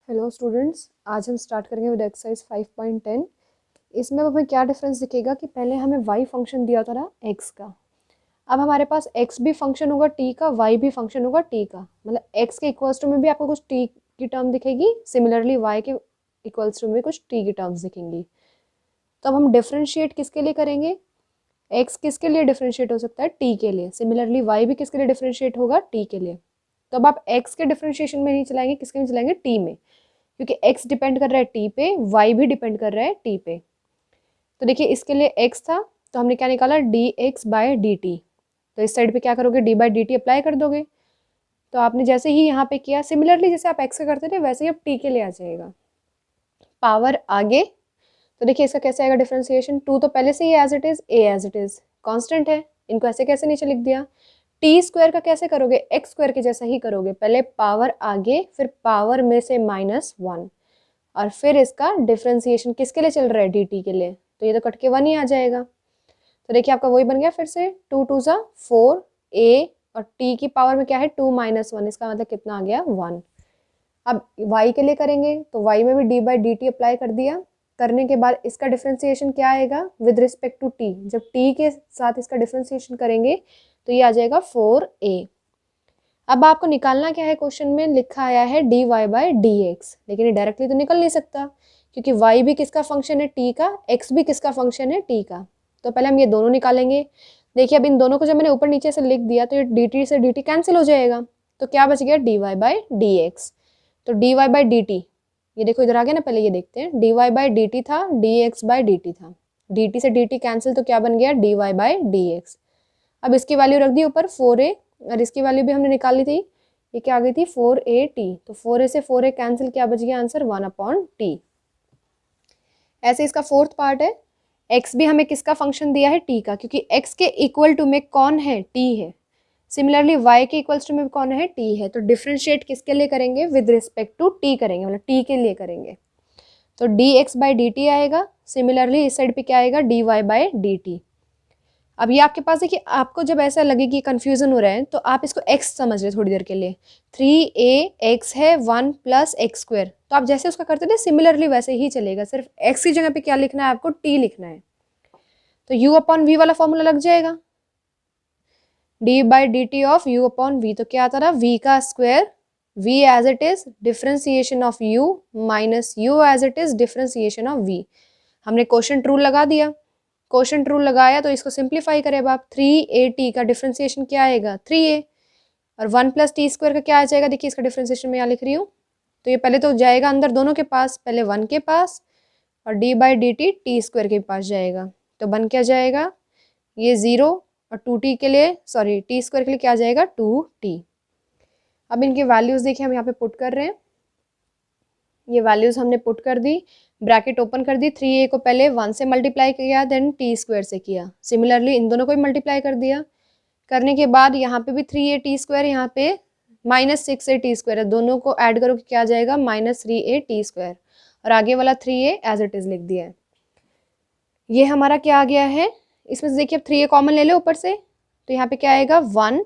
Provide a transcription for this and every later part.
Hello students, आज हम start करेंगे विद एक्सरसाइज 5.10। इसमें अब हमें क्या डिफरेंस दिखेगा कि पहले हमें y फंक्शन दिया था ना x का। अब हमारे पास x भी फंक्शन होगा t का, y भी फंक्शन होगा t का। मतलब x के इक्वल्स टू में भी आपको कुछ t की टर्म दिखेगी, सिमिलरली y के इक्वल्स टू में कुछ t की टर्म्स दिखेंगी। तो अब हम डिफ्रेंशिएट किसके लिए करेंगे? x किसके लिए डिफ्रेंशिएट हो सकता है? t के लिए। सिमिलरली y भी किसके लिए डिफ्रेंशिएट होगा? t के लिए। तो अब आप x के डिफ्रेंशिएशन में नहीं चलाएंगे, किसके में चलाएंगे? t में, क्योंकि x डिपेंड कर रहा है t पे, y भी डिपेंड कर रहा है t पे। तो देखिए इसके लिए x था तो हमने क्या निकाला? dx by dt। तो इस साइड पे क्या करोगे? d बाई dt अप्लाई कर दोगे। तो आपने जैसे ही यहाँ पे किया, सिमिलरली जैसे आप x का करते थे वैसे ही अब t के लिए आ जाएगा। पावर आगे, तो देखिए इसका कैसे आएगा डिफ्रेंसिएशन? 2 तो पहले से ही as it is, a as it is constant है, इनको ऐसे कैसे नीचे लिख दिया। टी स्क्वायर का कैसे करोगे? एक्स स्क्वायर के जैसा ही करोगे, पहले पावर आगे फिर पावर में से -1 और फिर इसका डिफ्रेंसिएशन किसके लिए चल रहा है? dt के लिए। तो ये तो कट के 1 ही आ जाएगा। तो देखिए आपका वही बन गया फिर से 2 2 ज़ा 4 a और t की पावर में क्या है? 2 - 1, इसका मतलब कितना आ गया? 1। अब y के लिए करेंगे तो y में भी d by D T apply कर दिया। करने के बाद इसका डिफ्रेंसिएशन क्या आएगा विद रिस्पेक्ट टू t? जब t के साथ इसका डिफ्रेंसिएशन करेंगे तो ये आ जाएगा 4a। अब आपको निकालना क्या है? क्वेश्चन में लिखा आया है dy बाई dx, लेकिन ये डायरेक्टली तो निकल नहीं सकता क्योंकि y भी किसका फंक्शन है? t का, x भी किसका फंक्शन है? t का। तो पहले हम ये दोनों निकालेंगे। देखिए अब इन दोनों को जब मैंने ऊपर नीचे से लिख दिया तो ये dt से dt कैंसिल हो जाएगा, तो क्या बच गया? dy by dx। तो dy बाई dt, ये देखो इधर आ गया ना, पहले ये देखते हैं। dy बाई dt था, dx बाई dt था, dt से dt कैंसिल, तो क्या बन गया? dy by dx। अब इसकी वैल्यू रख दी ऊपर 4a और इसकी वैल्यू भी हमने निकाली थी, ये क्या आ गई थी? 4at। तो 4a से 4a कैंसिल, क्या बच गया आंसर? 1/t। ऐसे इसका फोर्थ पार्ट है। x भी हमें किसका फंक्शन दिया है? t का, क्योंकि x के इक्वल टू में कौन है? t है। सिमिलरली y के इक्वल्स टू में कौन है? t है। तो डिफ्रेंशिएट किसके लिए करेंगे? विद रिस्पेक्ट टू t करेंगे, मतलब t के लिए करेंगे। तो dx बाई dt आएगा। सिमिलरली इस साइड पे क्या आएगा? dy by dt। अब ये आपके पास देखिए, आपको जब ऐसा लगे कि कंफ्यूजन हो रहा है तो आप इसको x समझ रहे थोड़ी देर के लिए। 3ax है 1 + x स्क्वायर, तो आप जैसे उसका करते थे सिमिलरली वैसे ही चलेगा, सिर्फ x की जगह पे क्या लिखना है आपको? t लिखना है। तो u/v वाला फॉर्मूला लग जाएगा, d by D T of u/v। तो क्या आता रहा? v का square, v as it is differentiation of u minus u as it is differentiation of v। हमने क्वोशंट रूल लगा दिया। क्वोशंट रूल लगाया तो इसको सिंप्लीफाई करें अब आप। 3at का डिफ्रेंसिएशन क्या आएगा? 3a और 1 + t स्क्वायर का क्या आ जाएगा? देखिए इसका डिफ्रेंसिएशन मैं यहाँ लिख रही हूँ, तो ये पहले तो जाएगा अंदर दोनों के पास, पहले 1 के पास और d by D T T square के पास जाएगा। तो बन क्या जाएगा? ये 0 और 2t के लिए, सॉरी टी स्क्वायर के लिए क्या आ जाएगा? 2t। अब इनकी वैल्यूज़ देखिए हम यहाँ पे पुट कर रहे हैं। ये वैल्यूज़ हमने पुट कर दी, ब्रैकेट ओपन कर दी। 3a को पहले 1 से मल्टीप्लाई किया, देन t स्क्वायर से किया। सिमिलरली इन दोनों को भी मल्टीप्लाई कर दिया। करने के बाद यहाँ पे भी 3at स्क्वायर, यहाँ पे -6at स्क्वायर है, दोनों को ऐड करो कि क्या आ जाएगा? -3at square. और आगे वाला 3a एज इट इज़ लिख दिया है। ये हमारा क्या आ गया है? इसमें से देखिए अब 3a कॉमन ले लो ऊपर से, तो यहाँ पे क्या आएगा? 1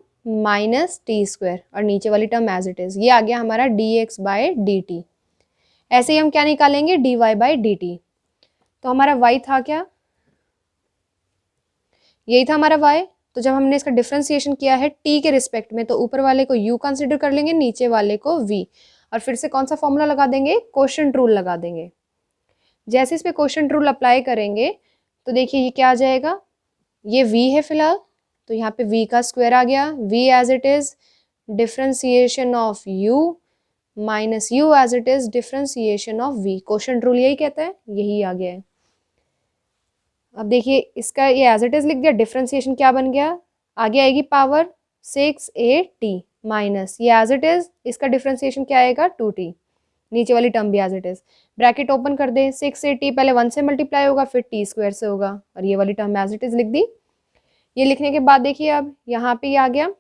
- t स्क्वायर और नीचे वाली टर्म एज इट इज़। ये आ गया हमारा dx बाई dt। ऐसे ही हम क्या निकालेंगे? dy by dt। तो हमारा y था क्या? यही था हमारा y। तो जब हमने इसका डिफ्रेंसिएशन किया है t के रिस्पेक्ट में, तो ऊपर वाले को u कंसिडर कर लेंगे, नीचे वाले को v, और फिर से कौन सा फॉर्मूला लगा देंगे? क्वोशंट रूल लगा देंगे। जैसे इस पे क्वोशंट रूल अप्लाई करेंगे तो देखिए ये क्या आ जाएगा? ये v है फिलहाल, तो यहाँ पे v का स्क्वायर आ गया, v as it is differentiation of u minus u as it is differentiation of v। Quotient rule यही कहता है, यही आ गया है। अब देखिए इसका ये एज इट इज लिख दिया, डिफ्रेंसिएशन क्या बन गया? आगे आएगी पावर 6at माइनस ये एज इट इज, इसका डिफ्रेंसिएशन क्या आएगा? 2t। नीचे वाली टर्म भी as it is, bracket open कर दे। 6at पहले 1 से मल्टीप्लाई होगा, फिर t स्क्वायर से होगा, और ये वाली टर्म एज इट इज लिख दी। ये लिखने के बाद देखिए अब यहाँ पे ये आ गया,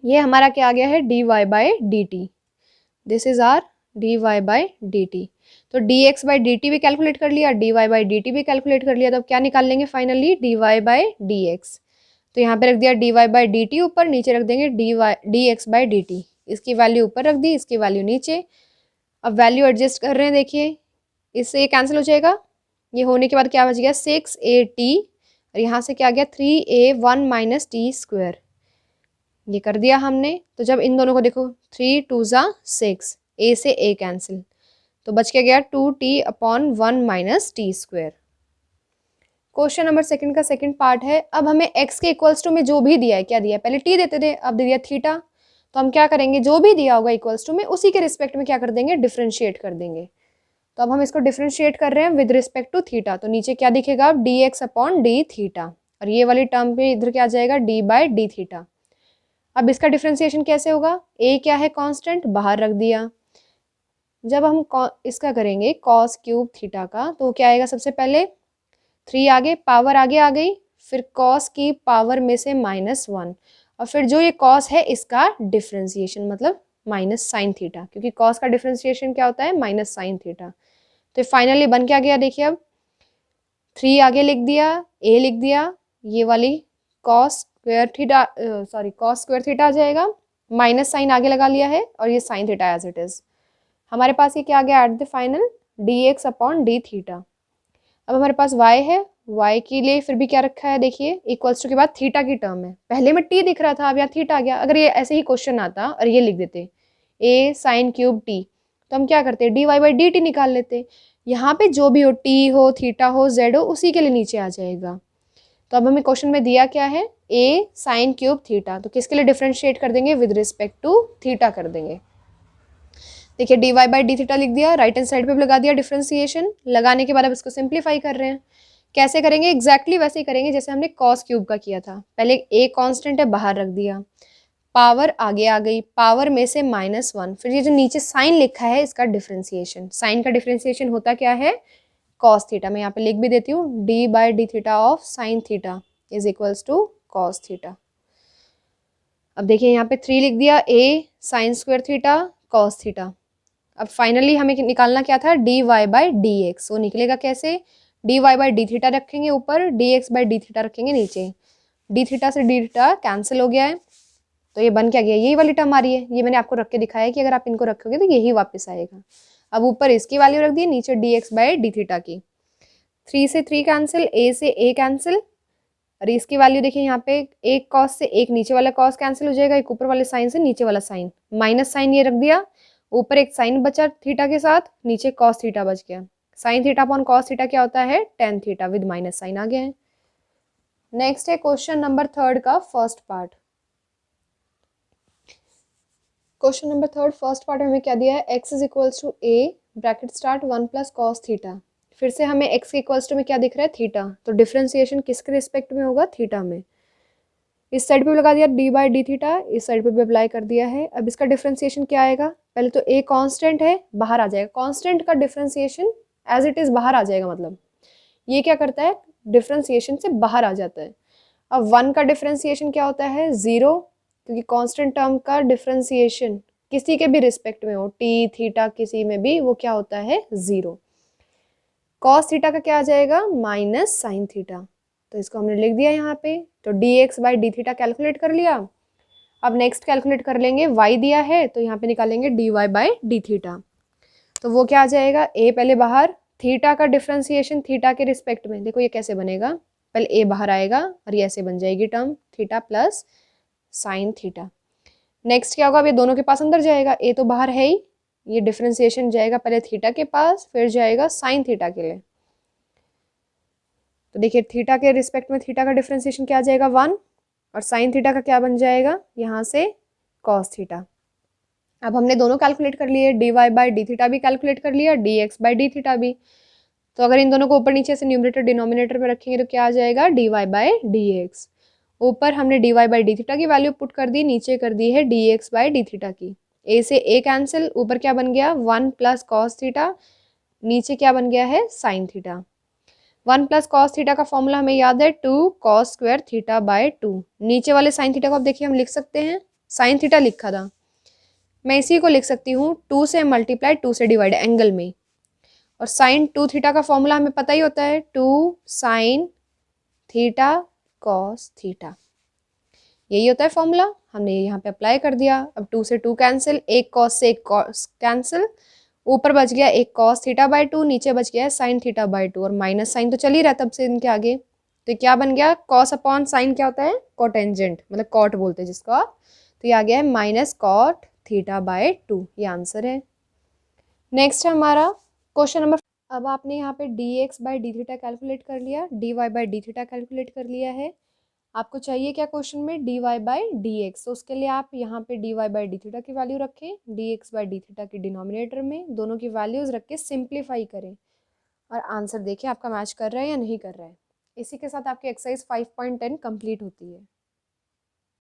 ये हमारा क्या आ गया है? dy by D T. This is our dy by D T. तो dx बाई डी टी भी कैलकुलेट कर लिया, dy बाई डी टी भी कैलकुलेट कर लिया, तो अब क्या निकाल लेंगे फाइनली? dy by dx। तो यहाँ पे रख दिया dy बाई डी टी ऊपर, नीचे रख देंगे dx बाई डी टी। इसकी वैल्यू ऊपर रख दी, इसकी वैल्यू नीचे। अब वैल्यू एडजस्ट कर रहे हैं, देखिए इससे ये कैंसिल हो जाएगा। ये होने के बाद क्या बच गया 6at, और यहाँ से क्या गया 3a1 माइनस टी स्क्वायर। ये कर दिया हमने। तो जब इन दोनों को देखो 3 2 ज़ा 6, a से a कैंसिल, तो बच के गया 2t/1 minus T square. Question number second का सेकंड पार्ट है। अब हमें x के इक्वल्स टू में जो भी दिया है, क्या दिया है, पहले t देते थे, अब दे दिया थीटा। तो हम क्या करेंगे, जो भी दिया होगा इक्वल्स टू में उसी के रिस्पेक्ट में क्या कर देंगे, डिफ्रेंशिएट कर देंगे। तो अब हम इसको डिफ्रेंशिएट कर रहे हैं विद रिस्पेक्ट टू थीटा। तो नीचे क्या दिखेगा, dx/d थीटा, और ये वाली टर्म पे इधर क्या आ जाएगा d/d थीटा। अब इसका डिफ्रेंसिएशन कैसे होगा, a क्या है कांस्टेंट, बाहर रख दिया। जब हम इसका करेंगे cos क्यूब थीटा का, तो क्या आएगा, सबसे पहले 3 आगे, पावर आगे आ गई, फिर cos की पावर में से -1, और फिर जो ये cos है इसका डिफ्रेंसिएशन मतलब माइनस साइन थीटा, क्योंकि cos का डिफ्रेंसिएशन क्या होता है, माइनस साइन थीटा। तो फाइनली बन क्या गया, देखिए अब 3 आगे लिख दिया, a लिख दिया, ये वाली cos square theta cos square theta आ जाएगा, माइनस साइन आगे लगा लिया है, और ये sine theta as it is. हमारे पास ये क्या आ गया at the final dx/d theta. अब हमारे पास y है, y के लिए फिर भी क्या रखा है, देखिए इक्वल्स टू के बाद थीटा की टर्म है। पहले में t दिख रहा था, अब यहाँ थीटा आ गया। अगर ये ऐसे ही क्वेश्चन आता और ये लिख देते a साइन क्यूब t, तो हम क्या करते, dy/dt निकाल लेते। यहाँ पे जो भी हो, t हो, थीटा हो, z हो, उसी के लिए नीचे आ जाएगा। तो अब हमें क्वेश्चन में दिया क्या है, a साइन क्यूब थीटा, तो किसके लिए डिफ्रेंशिएट कर देंगे, विद रिस्पेक्ट टू थीटा कर देंगे। देखिए dy/d थीटा लिख दिया, राइट हैंड साइड पे भी लगा दिया डिफ्रेंसिएशन। लगाने के बाद अब इसको सिंप्लीफाई कर रहे हैं। कैसे करेंगे, एग्जैक्टली वैसे ही करेंगे जैसे हमने cos क्यूब का किया था। पहले a कांस्टेंट है, बाहर रख दिया, पावर आगे आ गई, पावर में से -1, फिर ये जो नीचे साइन लिखा है इसका डिफ्रेंसिएशन। साइन का डिफ्रेंसिएशन होता क्या है, cos थीटा। मैं यहाँ पे लिख भी देती हूँ, d/d theta of sine theta is equals to cos theta. अब देखिए यहाँ पे 3 लिख दिया, a sine square theta cos theta. अब फाइनली हमें निकालना क्या था, dy/dx। वो निकलेगा कैसे, dy/d थीटा रखेंगे ऊपर, dx/d थीटा रखेंगे नीचे। d थीटा से d थीटा कैंसिल हो गया है, तो ये बन क्या गया, यही वाली टर्म आ रही है। ये मैंने आपको रख के दिखाया है कि अगर आप इनको रखोगे तो यही वापस आएगा। अब ऊपर इसकी वैल्यू रख दी, नीचे dx/d थीटा की। 3 से 3 कैंसिल, a से a कैंसिल, और इसकी वैल्यू देखिए यहाँ पे एक कॉस से एक नीचे वाला कॉस कैंसिल हो जाएगा, एक ऊपर वाले साइन से नीचे वाला साइन, माइनस साइन ये रख दिया, ऊपर एक साइन बचा थीटा के साथ, नीचे कॉस थीटा बच गया। Sine theta upon cos theta क्या होता है, tan theta, with minus sine आ गया है। नेक्स्ट है क्वेश्चन नंबर थर्ड का first part. Question number third first part में हमें क्या दिया है, x is equals to a bracket start 1 plus cos theta. फिर से हमें x के इक्वल्स टू में क्या दिख रहा है, थीटा। तो डिफरेंशिएशन किसके रिस्पेक्ट में होगा, थीटा में। इस साइड पे भी लगा दिया d/d थीटा, इस साइड पे भी अप्लाई कर दिया है। अब इसका डिफरेंशिएशन क्या आएगा, पहले तो a कांस्टेंट है, बाहर आ जाएगा। कांस्टेंट का डिफरेंशिएशन एज इट इज बाहर आ जाएगा, मतलब ये क्या करता है, डिफरेंशिएशन से बाहर आ जाता है। अब 1 का डिफरेंशिएशन क्या होता है, 0, क्योंकि कांस्टेंट टर्म का डिफरेंशिएशन किसी के भी रिस्पेक्ट में हो, t थीटा किसी में भी, वो क्या होता है, 0। कॉस थीटा का क्या आ जाएगा, माइनस साइन थीटा। तो इसको हमने लिख दिया यहाँ पे। तो dx/d थीटा कैलकुलेट कर लिया। अब नेक्स्ट कैलकुलेट कर लेंगे, y दिया है तो यहाँ पे निकालेंगे dy/d थीटा। तो वो क्या आ जाएगा, a पहले बाहर, थीटा का डिफरेंशिएशन थीटा के रिस्पेक्ट में, देखो ये कैसे बनेगा, पहले a बाहर आएगा और ये ऐसे बन जाएगी term, theta plus sine theta. Next क्या होगा, अब ये दोनों के पास अंदर जाएगा, a तो बाहर है ही, ये डिफरेंशिएशन जाएगा पहले थीटा के पास, फिर जाएगा साइन थीटा के लिए। तो देखिए थीटा के रिस्पेक्ट में थीटा का डिफरेंशिएशन क्या आ जाएगा, 1, और साइन थीटा का क्या बन जाएगा यहाँ से, कॉस थीटा। अब हमने दोनों कैलकुलेट कर लिए, dy/d थीटा भी कैलकुलेट कर लिया, dx/d थीटा भी। तो अगर इन दोनों को ऊपर नीचे से न्यूमरेटर डिनोमिनेटर में रखेंगे तो क्या आ जाएगा, dy/dx। ऊपर हमने dy/d थीटा की वैल्यू पुट कर दी, नीचे कर दी है dx/d थीटा की। a से a कैंसिल, ऊपर क्या बन गया, 1 प्लस कॉस थीटा, नीचे क्या बन गया है, sine theta. 1 plus cos theta का फॉर्मूला हमें याद है, 2 कॉस स्क्वायर थीटा बाय 2। नीचे वाले साइन थीटा को अब देखिए हम लिख सकते हैं, साइन थीटा लिखा था, मैं इसी को लिख सकती हूँ 2 से मल्टीप्लाई 2 से डिवाइड एंगल में। और साइन 2 थीटा का फॉर्मूला हमें पता ही होता है, 2 साइन थीटा कॉस थीटा, यही होता है फॉर्मूला। हमने यहाँ पे अप्लाई कर दिया। अब 2 से 2 कैंसिल, एक कॉस से एक कॉस कैंसिल, ऊपर बच गया एक cos थीटा बाई 2, नीचे बच गया है sin थीटा बाई 2, और माइनस साइन तो चल ही रहा तब से इनके आगे, तो क्या बन गया, cos अपॉन साइन क्या होता है, कोटेंजेंट, मतलब कॉट बोलते हैं जिसको, तो ये आ गया है माइनस कॉट थीटा बाई 2, ये आंसर है। नेक्स्ट है हमारा क्वेश्चन नंबर, अब आपने यहाँ पे D X by D theta calculate कर लिया, D Y by D theta calculate कर लिया है। आपको चाहिए क्या क्वेश्चन में, D Y by D X, तो उसके लिए आप यहाँ पे D Y by D theta की वैल्यू रखें, D X by D theta की डिनोमिनेटर में दोनों की वैल्यूज रख के सिंप्लीफाई करें और आंसर देखिए आपका मैच कर रहा है या नहीं कर रहा है। इसी के साथ आपकी एक्सरसाइज 5.10 कंप्लीट होती है।